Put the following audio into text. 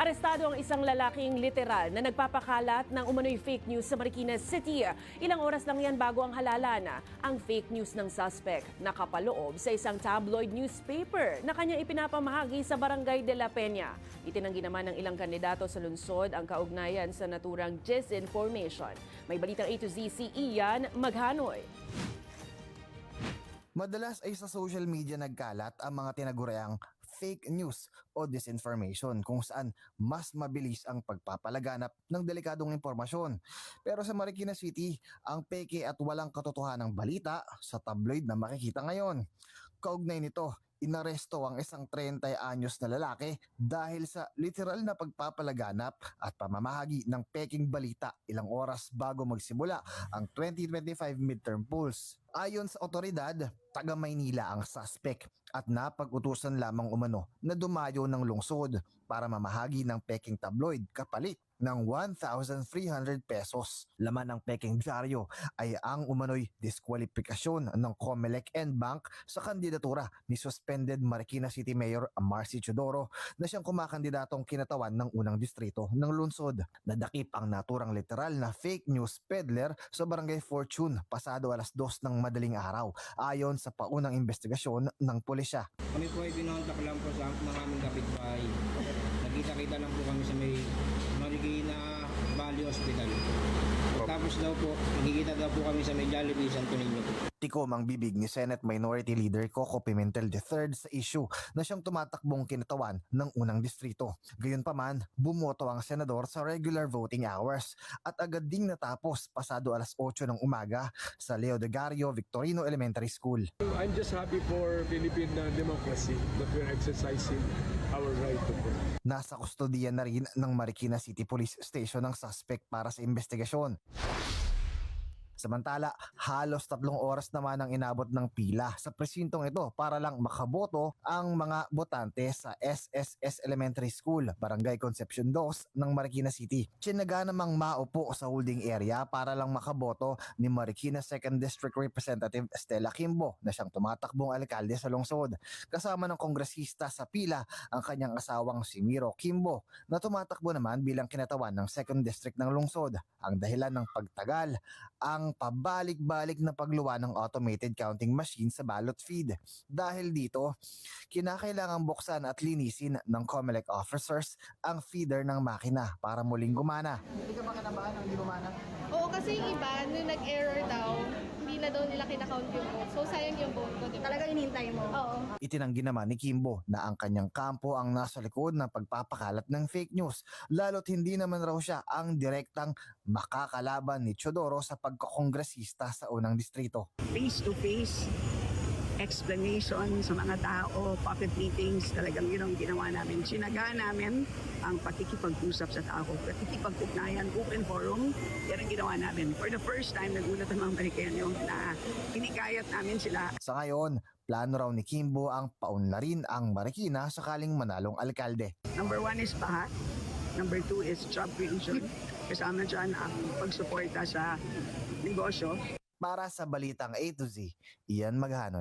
Arestado ang isang lalaking literal na nagpapakalat ng umano'y fake news sa Marikina City. Ilang oras lang yan bago ang halalan. Ang fake news ng suspect nakapaloob sa isang tabloid newspaper na kanyang ipinapamahagi sa Barangay de la Peña. Itinanggi naman ng ilang kandidato sa lungsod ang kaugnayan sa naturang disinformation. May balitang A to Z si Ian Maghanoy. Madalas ay sa social media nagkalat ang mga tinaguriang fake news o disinformation kung saan mas mabilis ang pagpapalaganap ng delikadong impormasyon. Pero sa Marikina City, ang peke at walang katotohanang balita sa tabloid na makikita ngayon. Kaugnay nito, inaresto ang isang 30 anyos na lalaki dahil sa literal na pagpapalaganap at pamamahagi ng peking balita ilang oras bago magsimula ang 2025 midterm polls. Ayon sa otoridad, taga Maynila ang suspect at napag-utusan lamang umano na dumayo ng lungsod para mamahagi ng peking tabloid kapalit ng 1,300 pesos. Laman ng peking dyaryo ay ang umano'y diskwalifikasyon ng COMELEC and Bank sa kandidatura ni suspended Marikina City Mayor Marcy Chodoro na siyang kumakandidatong kinatawan ng unang distrito ng lungsod. Nadakip ang naturang literal na fake news peddler sa Barangay Fortune pasado alas 2 ng madaling araw ayon sa paunang investigasyon ng pulisya. Kami po ay binontak lang po sa ng aming kapitbahay. Nagkita-kita lang po kami sa may Marikina Valley Hospital. Tapos daw po, nagkikita daw po kami sa may Jollibee Santo Niño po. Tikom ang bibig ni Senate Minority Leader Coco Pimentel III sa issue na siyang tumatakbong kinatawan ng unang distrito. Gayunpaman, bumoto ang senador sa regular voting hours at agad ding natapos pasado alas 8 ng umaga sa Leo de Gario Victorino Elementary School. I'm just happy for Philippine democracy that we're exercising our right to vote. Nasa kustodiya na rin ng Marikina City Police Station ang suspect para sa investigasyon. Samantala, halos 3 oras naman ang inabot ng pila sa presintong ito para lang makaboto ang mga botante sa SSS Elementary School, Barangay Concepcion 2 ng Marikina City. Tsinaga namang maupo sa holding area para lang makaboto ni Marikina 2nd District Representative Stella Kimbo na siyang tumatakbong alkalde sa lungsod. Kasama ng kongresista sa pila ang kanyang asawang si Miro Kimbo na tumatakbo naman bilang kinatawan ng 2nd District ng lungsod. Ang dahilan ng pagtagal, ang pabalik-balik na pagluwa ng automated counting machine sa ballot feed. Dahil dito, kinakailangang buksan at linisin ng COMELEC officers ang feeder ng makina para muling gumana. Hindi ka ba kinabahan ng hindi gumana? Oo, kasi yung iba, nung nag-error daw, hindi na daw nila kinakount yung vote. So, sayang yung vote ko, diba? Talaga inintay mo? Oo. Itinanggi naman ni Kimbo na ang kanyang kampo ang nasa likod ng pagpapakalat ng fake news, lalo't hindi naman raw siya ang direktang makakalaban ni Chodoro sa pagkakongresista sa unang distrito. Face-to-face explanation sa mga tao, puppet meetings, talagang yun ang ginawa namin. Sinaga namin ang pakikipag-usap sa tao, pakikipag-ugnayan, open forum, yan ang ginawa namin. For the first time, nagulat ang mga Marikeno na hinikayat namin sila. Sa ngayon, plano raw ni Kimbo ang paunlarin ang Marikina sakaling manalong alkalde. Number 1 is pahat. Number 2 is job creation. Kasama dyan ang pagsuporta sa negosyo. Para sa Balitang A to Z, Ian Maghanoy.